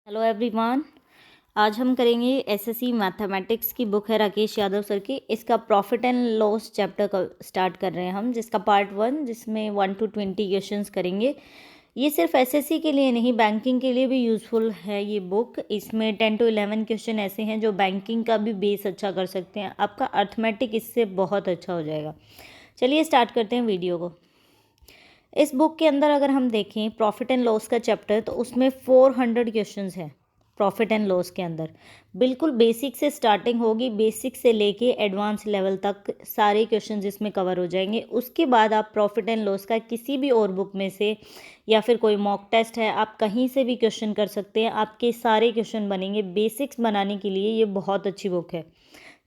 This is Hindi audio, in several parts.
Hello everyone. आज हम करेंगे एसएससी मैथमेटिक्स की बुक है राकेश यादव सर की। इसका प्रॉफिट एंड लॉस चैप्टर का स्टार्ट कर रहे हैं हम, जिसका पार्ट 1, जिसमें 1 to 20 क्वेश्चंस करेंगे। ये सिर्फ एसएससी के लिए नहीं, बैंकिंग के लिए भी यूज़फुल है ये बुक। इसमें 10 to 11 क्वेश्चन ऐसे हैं जो बैंकिंग का भी बेस अच्छा कर सकते हैं। आपका अर्थमेटिक इससे बहुत अच्छा हो जाएगा। चलिए स्टार्ट करते हैं वीडियो को। इस बुक के अंदर अगर हम देखें प्रॉफिट एंड लॉस का चैप्टर, तो उसमें 400 क्वेश्चंस हैं प्रॉफिट एंड लॉस के अंदर। बिल्कुल बेसिक से स्टार्टिंग होगी, बेसिक से लेके एडवांस लेवल तक सारे क्वेश्चंस इसमें कवर हो जाएंगे। उसके बाद आप प्रॉफिट एंड लॉस का किसी भी और बुक में से, या फिर कोई मॉक टेस्ट है, आप कहीं से भी क्वेश्चन कर सकते हैं। आपके सारे क्वेश्चन बनेंगे। बेसिक्स बनाने के लिए ये बहुत अच्छी बुक है।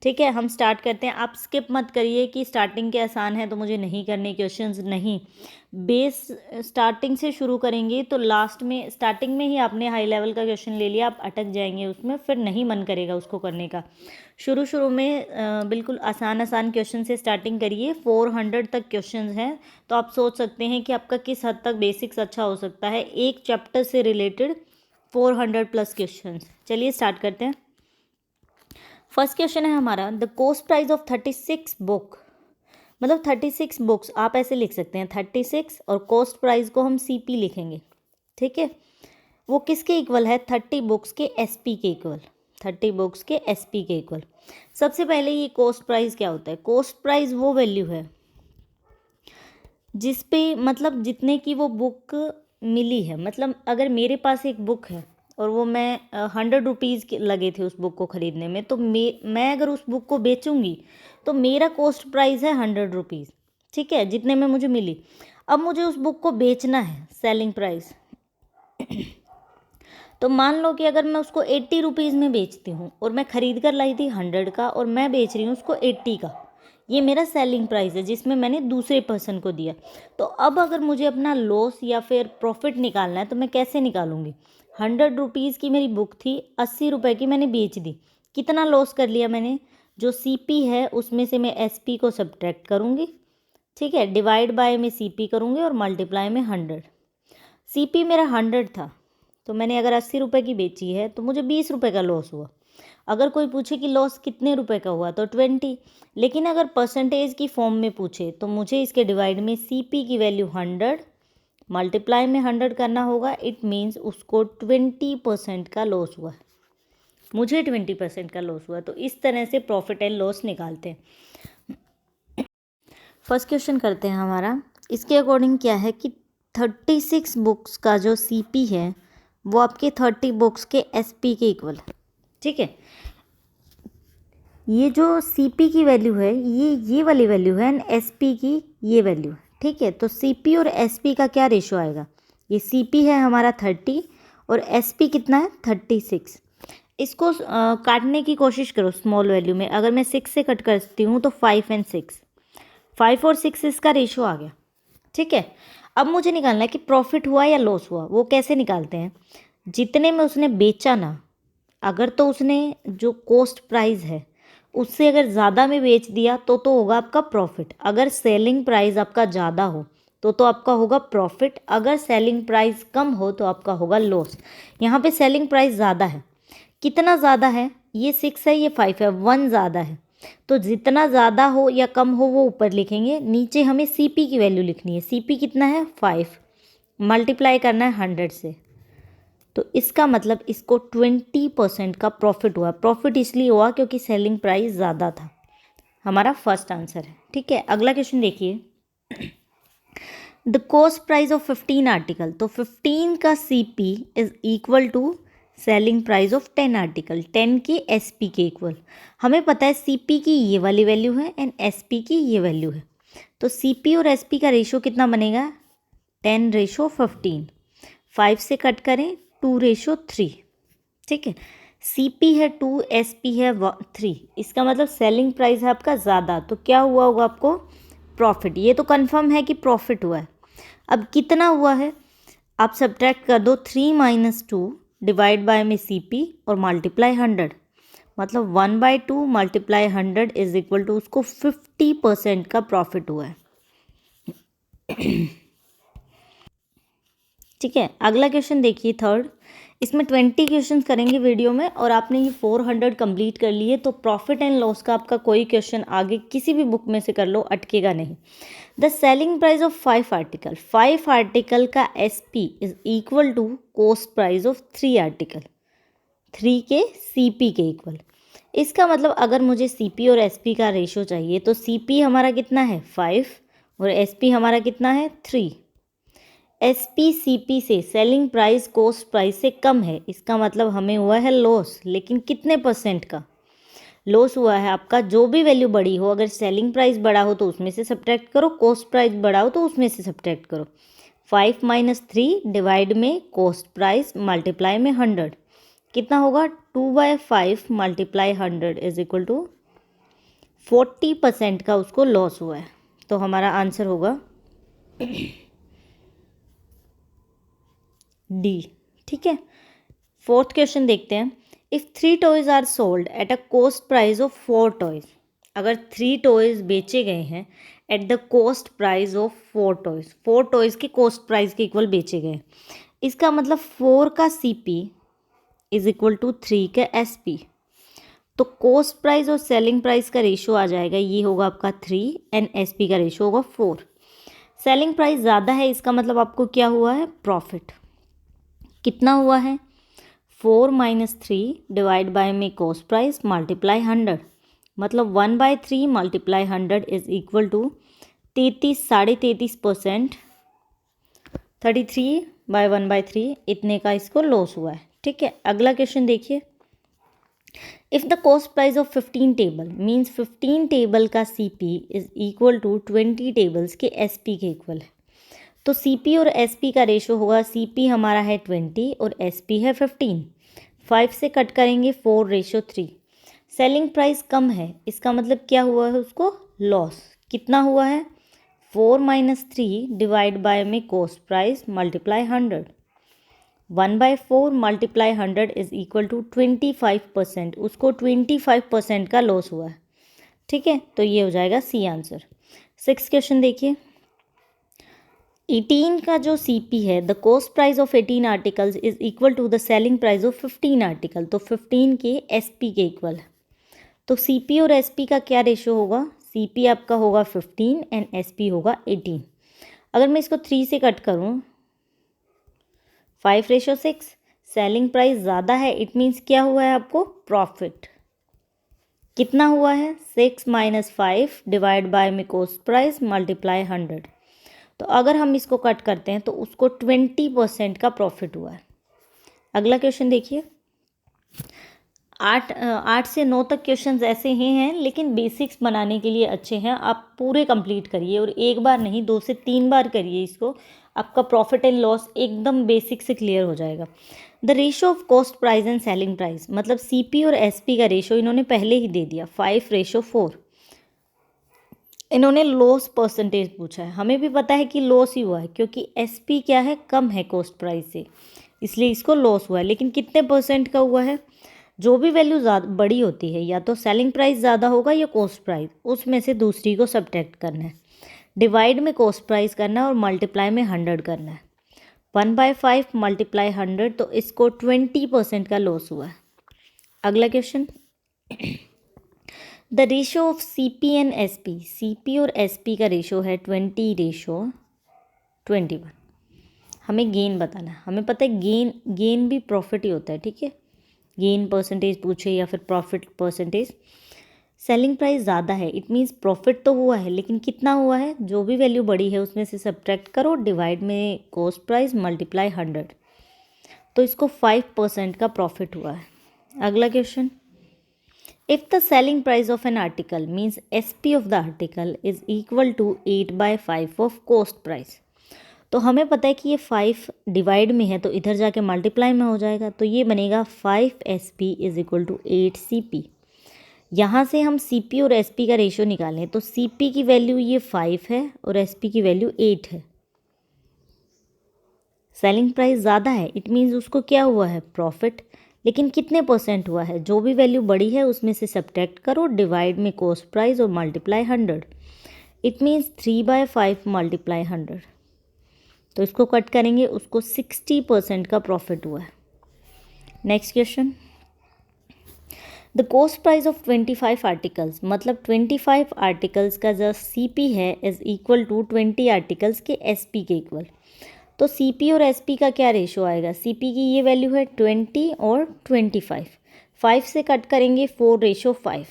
ठीक है, हम स्टार्ट करते हैं। आप स्किप मत करिए कि स्टार्टिंग के आसान है तो मुझे नहीं करने क्वेश्चंस, नहीं। बेस स्टार्टिंग से शुरू करेंगे तो लास्ट में, स्टार्टिंग में ही आपने हाई लेवल का क्वेश्चन ले लिया, आप अटक जाएंगे उसमें, फिर नहीं मन करेगा उसको करने का। शुरू शुरू में बिल्कुल आसान आसान क्वेश्चन से स्टार्टिंग करिए। 400 तक क्वेश्चन हैं, तो आप सोच सकते हैं कि आपका किस हद तक बेसिक्स अच्छा हो सकता है। एक चैप्टर से रिलेटेड 400 प्लस क्वेश्चन। चलिए स्टार्ट करते हैं। फर्स्ट क्वेश्चन है हमारा, the cost price of 36 book. मतलब 36 बुक्स आप ऐसे लिख सकते हैं 36, और कॉस्ट प्राइस को हम सीपी लिखेंगे। ठीक है, वो किसके इक्वल है? 30 बुक्स के एसपी के इक्वल। 30 बुक्स के एसपी के इक्वल। सबसे पहले ये कॉस्ट प्राइस क्या होता है? कॉस्ट प्राइस वो वैल्यू है जिस पे, मतलब जितने की वो बुक मिली है। मतलब अगर मेरे पास एक बुक है और वो मैं 100 रुपीज़ लगे थे उस बुक को ख़रीदने में, तो मैं अगर उस बुक को बेचूंगी तो मेरा कॉस्ट प्राइस है 100 रुपीज़। ठीक है, जितने में मुझे मिली। अब मुझे उस बुक को बेचना है, सेलिंग प्राइस। तो मान लो कि अगर मैं उसको 80 रुपीज़ में बेचती हूँ, और मैं ख़रीद कर लाई थी 100 का, और मैं बेच रही हूँ उसको 80 का, ये मेरा सेलिंग प्राइस है जिसमें मैंने दूसरे पर्सन को दिया। तो अब अगर मुझे अपना लॉस या फिर प्रॉफिट निकालना है तो मैं कैसे निकालूंगी? 100 रुपीज़ की मेरी बुक थी, 80 रुपये की मैंने बेच दी। कितना लॉस कर लिया मैंने? जो सीपी है उसमें से मैं एसपी को सब्ट्रैक्ट करूँगी। ठीक है, डिवाइड बाय में सीपी करूँगी और मल्टीप्लाई में 100। सीपी मेरा 100 था, तो मैंने अगर 80 रुपये की बेची है तो मुझे 20 रुपये का लॉस हुआ। अगर कोई पूछे कि लॉस कितने रुपए का हुआ, तो 20। लेकिन अगर परसेंटेज की फॉर्म में पूछे तो मुझे इसके डिवाइड में सीपी की वैल्यू 100 मल्टीप्लाई में 100 करना होगा। इट मीन्स उसको 20% का लॉस हुआ, मुझे 20% का लॉस हुआ। तो इस तरह से प्रॉफिट एंड लॉस निकालते हैं। फर्स्ट क्वेश्चन करते हैं हमारा। इसके अकॉर्डिंग क्या है कि 36 बुक्स का जो सीपी है वो आपके 30 बुक्स के एसपी के इक्वल है। ठीक है, ये जो सीपी की वैल्यू है ये वाली वैल्यू है, एंड एसपी की ये वैल्यू है। ठीक है, तो सीपी और एसपी का क्या रेशो आएगा? ये सीपी है हमारा 30 और एसपी कितना है? 36। इसको काटने की कोशिश करो स्मॉल वैल्यू में। अगर मैं 6 से कट करती हूँ तो 5 और 6, 5 और 6 इसका रेशो आ गया। ठीक है, अब मुझे निकालना है कि प्रॉफिट हुआ या लॉस हुआ। वो कैसे निकालते हैं? जितने में उसने बेचा ना, अगर तो उसने जो कॉस्ट प्राइस है उससे अगर ज़्यादा में बेच दिया तो होगा आपका प्रॉफिट। अगर सेलिंग प्राइस आपका ज़्यादा हो तो आपका होगा प्रॉफिट। अगर सेलिंग प्राइस कम हो तो आपका होगा लॉस। यहाँ पे सेलिंग प्राइस ज़्यादा है। कितना ज़्यादा है? ये 6 है, ये 5 है, 1 ज़्यादा है। तो जितना ज़्यादा हो या कम हो वो ऊपर लिखेंगे, नीचे हमें सीपी की वैल्यू लिखनी है। सीपी कितना है? 5, मल्टीप्लाई करना है 100 से। तो इसका मतलब इसको 20% का प्रॉफिट हुआ। प्रॉफिट इसलिए हुआ क्योंकि सेलिंग प्राइस ज़्यादा था। हमारा फर्स्ट आंसर है। ठीक है, अगला क्वेश्चन देखिए। The cost price of 15 article. तो 15 का CP is equal to selling price of 10 article. 10 के एसपी के इक्वल। हमें पता है सीपी की ये वाली वैल्यू है एंड एसपी की ये वैल्यू है। तो सीपी और एसपी का रेशो कितना बनेगा? 10:15। 5 से कट करें 2:3। ठीक है, सीपी है 2, एसपी है 3। इसका मतलब सेलिंग प्राइस है आपका ज़्यादा, तो क्या हुआ होगा आपको? प्रॉफिट। ये तो कंफर्म है कि प्रॉफिट हुआ है। अब कितना हुआ है? आप सब्ट्रैक्ट कर दो 3 - 2 डिवाइड बाय में सीपी और मल्टीप्लाई 100। मतलब 1/2 मल्टीप्लाई 100 इज इक्वल टू, उसको 50% का प्रॉफिट हुआ है। ठीक है, अगला क्वेश्चन देखिए थर्ड। इसमें 20 क्वेश्चन करेंगे वीडियो में, और आपने ये 400 कंप्लीट कर लिए तो प्रॉफिट एंड लॉस का आपका कोई क्वेश्चन आगे किसी भी बुक में से कर लो, अटकेगा नहीं। The selling price of 5 article, 5 article का SP is equal to cost price of 3 article, 3 के CP के इक्वल। इसका मतलब अगर मुझे CP और SP का रेशो चाहिए तो CP हमारा कितना है 5 और SP हमारा कितना है 3। SP CP से सेलिंग प्राइस कॉस्ट प्राइस से कम है, इसका मतलब हमें हुआ है लॉस, लेकिन कितने परसेंट का लॉस हुआ है आपका? जो भी वैल्यू बड़ी हो, अगर सेलिंग प्राइस बड़ा हो तो उसमें से सब्ट्रैक्ट करो, कॉस्ट प्राइस बड़ा हो तो उसमें से सब्ट्रैक्ट करो। 5 - 3 डिवाइड में कॉस्ट प्राइस मल्टीप्लाई में 100 कितना होगा? 2/5 मल्टीप्लाई 100 इज इक्वल टू 40% का उसको लॉस हुआ है। तो हमारा आंसर होगा D। ठीक है, 4th क्वेश्चन देखते हैं। If 3 toys are sold at a cost price of 4 toys, अगर 3 टॉयज़ बेचे गए हैं at the cost price of 4 toys, 4 toys के कॉस्ट प्राइस के इक्वल बेचे गए, इसका मतलब 4 का CP इज इक्वल टू 3 का SP। तो कॉस्ट प्राइस और सेलिंग प्राइस का रेशो आ जाएगा, ये होगा आपका 3 एंड SP का रेशो होगा 4। सेलिंग प्राइस ज़्यादा है, इसका मतलब आपको क्या हुआ है? प्रॉफिट। कितना हुआ है? 4 - 3 डिवाइड बाय में कॉस्ट प्राइस मल्टीप्लाई 100, मतलब 1/3 मल्टीप्लाई 100 इज इक्वल टू 33.5%, 33/1/3 इतने का इसको लॉस हुआ है। ठीक है, अगला क्वेश्चन देखिए। If the cost price of 15 table means 15 table का CP is equal to 20 tables के SP के इक्वल है, तो CP और SP का रेशो होगा, CP हमारा है 20 और SP है 15। 5 से कट करेंगे 4:3। सेलिंग प्राइस कम है, इसका मतलब क्या हुआ है? उसको लॉस। कितना हुआ है? 4 - 3 डिवाइड बाय में cost price multiply 100, 1/4 multiply 100 is equal to 25%, उसको 25% का लॉस हुआ है। ठीक है, तो ये हो जाएगा C आंसर। 6th क्वेश्चन देखिए। 18 का जो CP है, the cost price of 18 articles is equal to the selling price of 15 article, तो 15 के SP के इक्वल है। तो CP और SP का क्या रेशो होगा? CP आपका होगा 15 एंड SP होगा 18। अगर मैं इसको 3 से कट करूँ, 5:6, सेलिंग प्राइस ज़्यादा है, इट मीन्स क्या हुआ है आपको? प्रॉफिट। कितना हुआ है? 6 - 5 डिवाइड बाय में कॉस्ट प्राइस मल्टीप्लाई 100, तो अगर हम इसको कट करते हैं तो उसको 20% का प्रॉफिट हुआ है। अगला क्वेश्चन देखिए। 8 से 9 तक क्वेश्चंस ऐसे ही हैं, लेकिन बेसिक्स बनाने के लिए अच्छे हैं। आप पूरे कंप्लीट करिए, और एक बार नहीं 2 से 3 बार करिए इसको, आपका प्रॉफिट एंड लॉस एकदम बेसिक से क्लियर हो जाएगा। The ratio of cost price and selling price, मतलब CP और SP का रेशो इन्होंने पहले ही दे दिया, 5:4। इन्होंने लॉस परसेंटेज पूछा है, हमें भी पता है कि लॉस ही हुआ है क्योंकि SP क्या है? कम है कॉस्ट प्राइस से, इसलिए इसको लॉस हुआ है। लेकिन कितने परसेंट का हुआ है? जो भी वैल्यू ज़्यादा बड़ी होती है, या तो सेलिंग प्राइस ज़्यादा होगा या कॉस्ट प्राइस, उसमें से दूसरी को सब्ट्रैक्ट करना है, डिवाइड में कॉस्ट प्राइस करना है और मल्टीप्लाई में 100 करना है। 1/5 मल्टीप्लाई 100, तो इसको 20% का लॉस हुआ है। अगला question. The ratio of CP and SP, CP और SP का रेशो है 20:21। हमें गेन बताना है, हमें पता है गेन भी प्रॉफिट ही होता है। ठीक है, गेन परसेंटेज पूछे या फिर प्रॉफिट परसेंटेज। सेलिंग प्राइस ज़्यादा है, इट मीन्स प्रॉफिट तो हुआ है, लेकिन कितना हुआ है? जो भी वैल्यू बड़ी है उसमें से सब्ट्रैक्ट करो, डिवाइड में कॉस्ट प्राइस मल्टीप्लाई 100, तो इसको 5% का प्रॉफिट हुआ है। अगला question. If the selling price of an article means SP of the article is equal to 8/5 of cost price, तो हमें पता है कि ये 5 डिवाइड में है तो इधर जाके मल्टीप्लाई में हो जाएगा, तो ये बनेगा 5 SP is equal to 8 CP। यहाँ से हम CP और SP का रेशो निकालें तो CP की वैल्यू ये 5 है और SP की वैल्यू 8 है। सेलिंग प्राइस ज़्यादा है, इट मीन्स उसको क्या हुआ है? प्रॉफिट। लेकिन कितने परसेंट हुआ है? जो भी वैल्यू बड़ी है उसमें से सब्ट्रैक्ट करो, डिवाइड में कॉस्ट प्राइस और मल्टीप्लाई 100, इट मीन्स 3/5 मल्टीप्लाई 100, तो इसको कट करेंगे, उसको 60% का प्रॉफिट हुआ है। Next question, the cost price of 25 articles, मतलब 25 आर्टिकल्स का जो CP है इज इक्वल टू 20 आर्टिकल्स के SP के इक्वल। तो CP और SP का क्या रेशो आएगा? CP की ये वैल्यू है 20 और 25, 5 से कट करेंगे 4:5।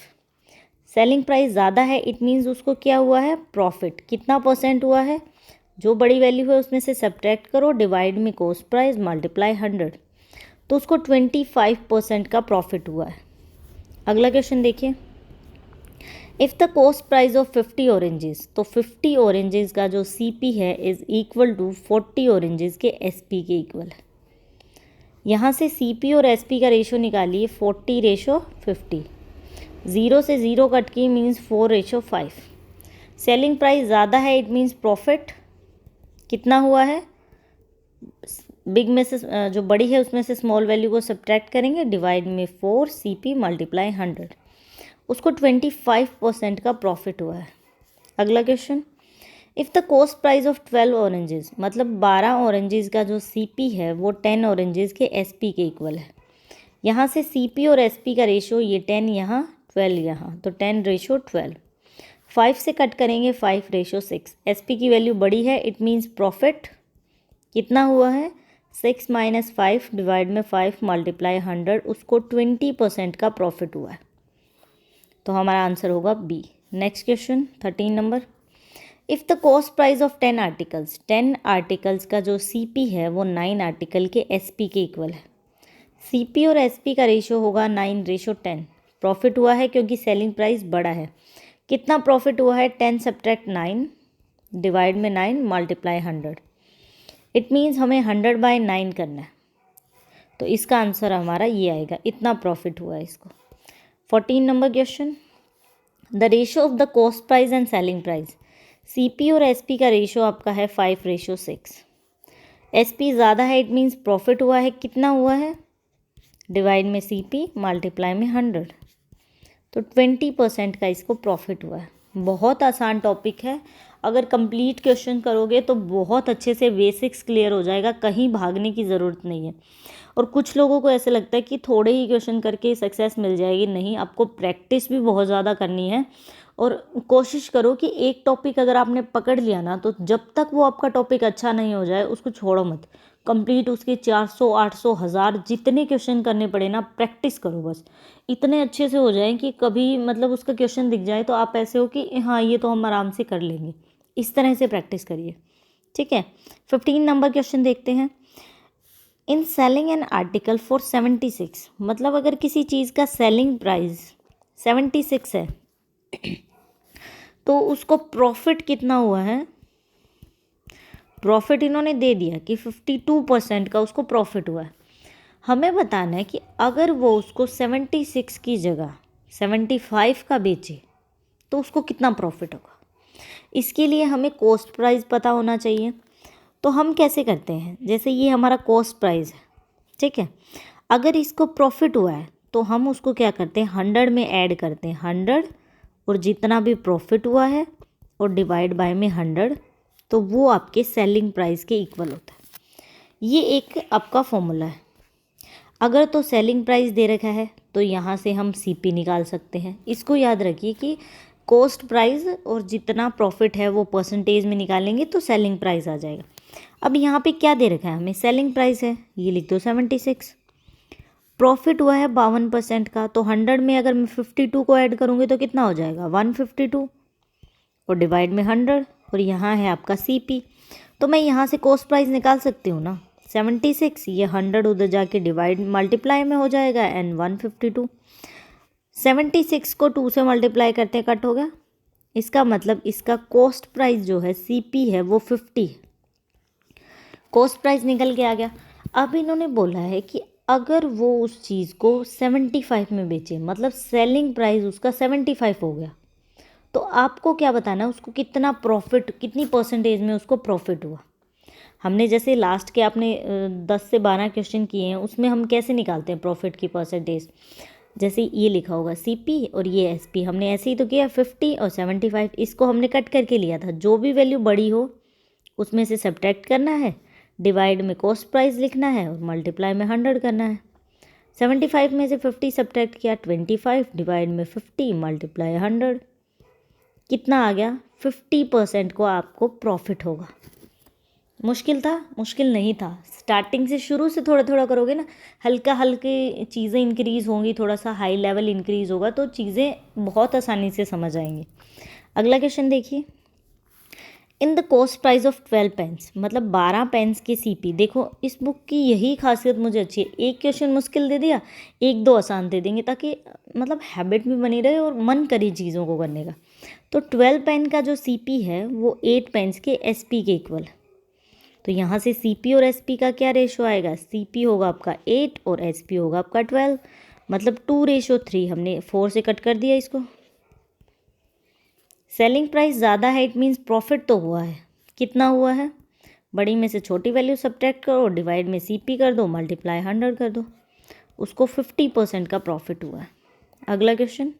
सेलिंग प्राइस ज़्यादा है, इट मीन्स उसको क्या हुआ है? प्रॉफिट। कितना % हुआ है? जो बड़ी वैल्यू है उसमें से सब्ट्रैक्ट करो, डिवाइड में कॉस्ट प्राइस मल्टीप्लाई 100, तो उसको 25% का प्रॉफिट हुआ है। अगला क्वेश्चन देखिए, if the cost price of 50 oranges, तो 50 ऑरेंजेस का जो CP है इज़ इक्वल टू 40 ऑरेंजेस के SP के इक्वल है। यहाँ से CP और SP का रेशो निकालिए, 40:50, 0 से 0 कट की मीन्स 4:5। सेलिंग प्राइस ज़्यादा है, इट मीन्स प्रॉफिट कितना हुआ है? बिग में से जो बड़ी है उसमें से स्मॉल वैल्यू को सब्ट्रैक्ट करेंगे, डिवाइड में 4 CP मल्टीप्लाई 100, उसको 25% का प्रॉफिट हुआ है। अगला question, if the cost price of 12 oranges, मतलब 12 ऑरेंजेस का जो CP है वो 10 ऑरेंजेस के SP के इक्वल है। यहाँ से CP और SP का रेशो, ये 10 यहाँ 12 यहाँ, तो 10:12, 5 से कट करेंगे 5:6। SP की वैल्यू बड़ी है, इट मीन्स प्रॉफिट कितना हुआ है? 6 - 5 डिवाइड में 5 मल्टीप्लाई 100, उसको 20% का प्रॉफिट हुआ है। तो हमारा आंसर होगा B। Next question 13 number, if the cost price of 10 articles, 10 articles का जो CP है वो 9 आर्टिकल के SP के इक्वल है। CP और SP का रेशो होगा 9:10। प्रॉफिट हुआ है क्योंकि सेलिंग प्राइस बड़ा है। कितना प्रॉफिट हुआ है? 10 सब्ट्रैक्ट 9 डिवाइड में 9 मल्टीप्लाई 100, इट मीन्स हमें 100/9 करना है, तो इसका आंसर हमारा ये आएगा, इतना प्रॉफिट हुआ है इसको। 14 number question, the ratio of the cost price and selling price, CP और SP का रेशो आपका है 5:6। SP ज़्यादा है, इट मीन्स प्रॉफिट हुआ है, कितना हुआ है? डिवाइड में CP मल्टीप्लाई में 100, तो 20% का इसको प्रॉफिट हुआ है। बहुत आसान टॉपिक है, अगर कंप्लीट क्वेश्चन करोगे तो बहुत अच्छे से बेसिक्स क्लियर हो जाएगा, कहीं भागने की ज़रूरत नहीं है। और कुछ लोगों को ऐसे लगता है कि थोड़े ही क्वेश्चन करके सक्सेस मिल जाएगी, नहीं, आपको प्रैक्टिस भी बहुत ज़्यादा करनी है। और कोशिश करो कि एक टॉपिक अगर आपने पकड़ लिया ना, तो जब तक वो आपका टॉपिक अच्छा नहीं हो जाए उसको छोड़ो मत, कंप्लीट उसके 400, 800, 1000 जितने क्वेश्चन करने पड़े ना, प्रैक्टिस करो बस। इतने अच्छे से हो जाए कि कभी मतलब उसका क्वेश्चन दिख जाए तो आप ऐसे हो कि हाँ ये तो हम आराम से कर लेंगे। इस तरह से प्रैक्टिस करिए, ठीक है। 15 नंबर क्वेश्चन देखते हैं, in selling an article for 76, मतलब अगर किसी चीज़ का सेलिंग प्राइस 76 है तो उसको प्रॉफिट कितना हुआ है? प्रॉफिट इन्होंने दे दिया कि 52% का उसको प्रॉफिट हुआ है। हमें बताना है कि अगर वो उसको 76 की जगह 75 का बेचे तो उसको कितना प्रॉफिट होगा। इसके लिए हमें कॉस्ट प्राइस पता होना चाहिए। तो हम कैसे करते हैं, जैसे ये हमारा कॉस्ट प्राइस है, ठीक है, अगर इसको प्रॉफिट हुआ है तो हम उसको क्या करते हैं, 100 में ऐड करते हैं 100, और जितना भी प्रॉफिट हुआ है और डिवाइड बाय में 100, तो वो आपके सेलिंग प्राइस के इक्वल होता है। ये एक आपका फॉर्मूला है। अगर तो सेलिंग प्राइस दे रखा है तो यहाँ से हम CP निकाल सकते हैं। इसको याद रखिए कि कॉस्ट प्राइस और जितना प्रॉफिट है वो परसेंटेज में निकालेंगे तो सेलिंग प्राइस आ जाएगा। अब यहाँ पे क्या दे रखा है हमें, सेलिंग प्राइस है, ये लिख दो 76, प्रॉफिट हुआ है 52% का, तो 100 में अगर मैं 52 को ऐड करूँगी तो कितना हो जाएगा 152, और डिवाइड में 100, और यहाँ है आपका CP। तो मैं यहाँ से कॉस्ट प्राइस निकाल सकती हूँ ना, 76, ये 100 उधर जाके डिवाइड मल्टीप्लाई में हो जाएगा एंड 152। 76 को 2 से मल्टीप्लाई करते कट हो गया, इसका मतलब इसका कॉस्ट प्राइस जो है CP है वो 50 है। कॉस्ट प्राइस निकल के आ गया। अब इन्होंने बोला है कि अगर वो उस चीज़ को 75 में बेचे, मतलब सेलिंग प्राइस उसका 75 हो गया, तो आपको क्या बताना है, उसको कितना प्रॉफिट, कितनी परसेंटेज में उसको प्रॉफिट हुआ। हमने जैसे लास्ट के आपने 10 से 12 क्वेश्चन किए हैं, उसमें हम कैसे निकालते हैं प्रॉफिट की परसेंटेज, जैसे ये लिखा होगा CP और ये SP, हमने ऐसे ही तो किया 50 और 75, इसको हमने कट करके लिया था, जो भी वैल्यू बड़ी हो उसमें से सब्ट्रैक्ट करना है, डिवाइड में कॉस्ट प्राइस लिखना है और मल्टीप्लाई में 100 करना है। 75 में से 50 सब्ट्रैक्ट किया, 25 डिवाइड में 50 मल्टीप्लाई 100, कितना आ गया? 50% को आपको प्रॉफिट होगा। मुश्किल था? मुश्किल नहीं था। स्टार्टिंग से शुरू से थोड़ा थोड़ा करोगे ना, हल्का हल्के चीज़ें इंक्रीज़ होंगी, थोड़ा सा हाई लेवल इंक्रीज़ होगा तो चीज़ें बहुत आसानी से समझ आएंगी। अगला क्वेश्चन देखिए, in the cost price of 12 pens, मतलब 12 पेन्स के सीपी। देखो इस बुक की यही खासियत मुझे अच्छी है, एक क्वेश्चन मुश्किल दे दिया, एक दो आसान दे देंगे, ताकि मतलब हैबिट भी बनी रहे और मन करे चीज़ों को करने का। तो 12 पेन का जो सीपी है वो 8 पेन्स के एसपी के इक्वल है। तो यहाँ से सीपी और एसपी का क्या रेशो आएगा? सीपी होगा आपका 8 और एसपी होगा आपका 12, मतलब 2:3। हमने 4 से कट कर दिया इसको। सेलिंग प्राइस ज़्यादा है, इट मीन्स प्रॉफिट तो हुआ है। कितना हुआ है? बड़ी में से छोटी वैल्यू सब्ट्रैक्ट करो, डिवाइड में सीपी कर दो, मल्टीप्लाई 100 कर दो, उसको 50% का प्रॉफिट हुआ है। अगला question,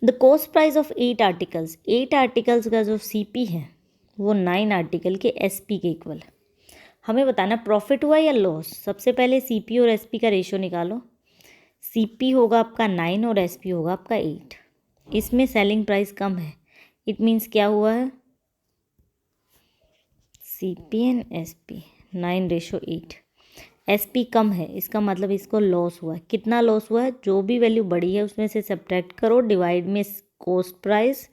the cost price of 8 articles. 8 articles का जो सीपी है वो 9 आर्टिकल के एसपी के इक्वल है। हमें बताना प्रॉफिट हुआ या लॉस। सबसे पहले सीपी और एसपी का रेशो निकालो। सीपी होगा आपका 9 और एसपी होगा आपका 8। इसमें सेलिंग प्राइस कम है, इट मीन्स क्या हुआ है? CP and SP 9:8। एसपी कम है, इसका मतलब इसको लॉस हुआ है। कितना लॉस हुआ है? जो भी वैल्यू बड़ी है उसमें से सब्ट्रैक्ट करो, डिवाइड में कॉस्ट प्राइस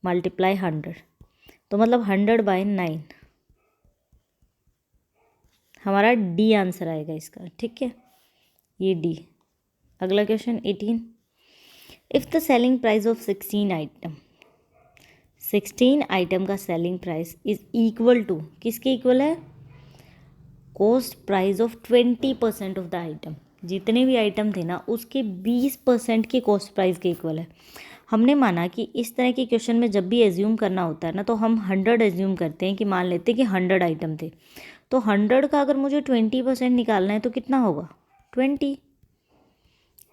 मल्टीप्लाई 100, तो मतलब 100/9 हमारा डी आंसर आएगा इसका। ठीक है, ये डी। अगला question 18, if the selling price of 16 item, 16 item का selling price is equal to, किसके इक्वल है? Cost price of 20% of the item. जितने भी आइटम थे ना उसके 20% के कॉस्ट प्राइस के इक्वल है। हमने माना कि इस तरह के क्वेश्चन में जब भी एज्यूम करना होता है ना, तो हम 100 एज्यूम करते हैं कि मान लेते हैं कि 100 आइटम थे, तो 100 का अगर मुझे 20% निकालना है तो कितना होगा? 20।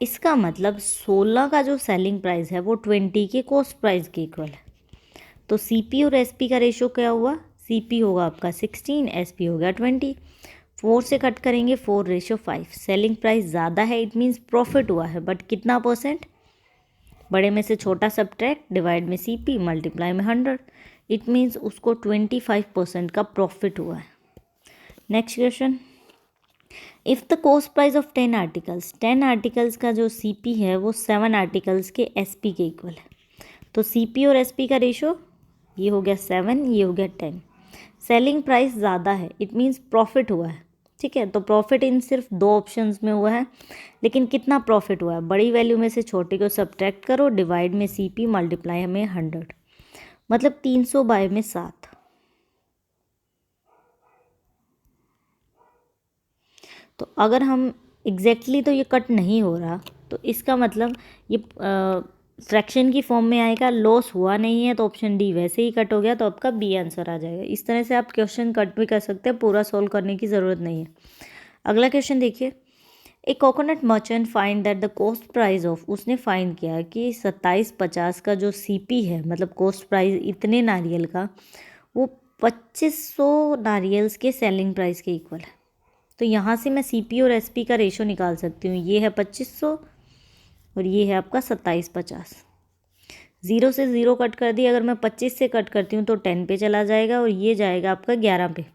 इसका मतलब 16 का जो सेलिंग प्राइस है वो 20 के कॉस्ट प्राइस के इक्वल है। तो सीपी और एसपी का रेशो क्या हुआ? सीपी होगा आपका 16, एसपी हो गया 20। 4 से कट करेंगे, 4:5। सेलिंग प्राइस ज़्यादा है, इट मीन्स प्रॉफिट हुआ है, बट कितना परसेंट? बड़े में से छोटा सब्ट्रैक्ट, डिवाइड में सीपी, मल्टीप्लाई में 100, इट मीन्स उसको 25% का प्रॉफिट हुआ है। Next question, if the cost price of 10 articles, 10 articles का जो सीपी है वो 7 आर्टिकल्स के एसपी के इक्वल है। तो सीपी और एसपी का रेशो, ये हो गया 7, ये हो गया 10। सेलिंग प्राइस ज़्यादा है, इट मीन्स प्रॉफिट हुआ है। ठीक है, तो प्रॉफिट इन सिर्फ 2 ऑप्शंस में हुआ है, लेकिन कितना प्रॉफिट हुआ है? बड़ी वैल्यू में से छोटी को सब्ट्रैक्ट करो, डिवाइड में सीपी, मल्टीप्लाई हमें 100, मतलब 300/7। तो अगर हम एग्जैक्टली तो ये कट नहीं हो रहा, तो इसका मतलब ये फ्रैक्शन की फॉर्म में आएगा। लॉस हुआ नहीं है तो ऑप्शन डी वैसे ही कट हो गया, तो आपका बी आंसर आ जाएगा। इस तरह से आप क्वेश्चन कट भी कर सकते हैं, पूरा सॉल्व करने की ज़रूरत नहीं है। अगला क्वेश्चन देखिए, एक coconut merchant find that the cost price of, उसने फाइंड किया कि 2750 का जो सीपी है, मतलब कॉस्ट प्राइस इतने नारियल का, वो 2500 नारियल्स के सेलिंग प्राइस के इक्वल है। तो यहाँ से मैं सीपी और एसपी का रेशो निकाल सकती हूँ। ये है 2500 और ये है आपका 2750। 0 से 0 कट कर दिया, अगर मैं 25 से कट करती हूँ तो 10 पे चला जाएगा और ये जाएगा आपका 11 पे।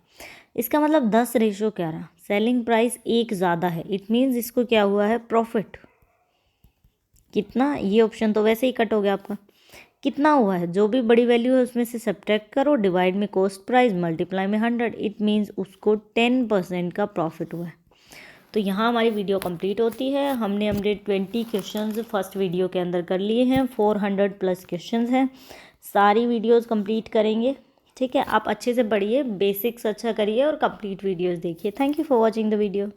इसका मतलब 10:11। सेलिंग प्राइस एक ज़्यादा है, इट मीन्स इसको क्या हुआ है? प्रॉफिट। कितना? ये ऑप्शन तो वैसे ही कट हो गया आपका। कितना हुआ है? जो भी बड़ी वैल्यू है उसमें से सब्ट्रैक्ट करो, डिवाइड में कॉस्ट प्राइस, मल्टीप्लाई में 100, इट मीन्स उसको 10% का प्रॉफिट हुआ है। तो यहाँ हमारी वीडियो कंप्लीट होती है। हमने 20 क्वेश्चंस फर्स्ट वीडियो के अंदर कर लिए हैं, 400+ क्वेश्चंस हैं। सारी वीडियोस कंप्लीट करेंगे। ठीक है, आप अच्छे से पढ़िए, बेसिक्स अच्छा करिए और कंप्लीट वीडियोस देखिए। Thank you for watching the video.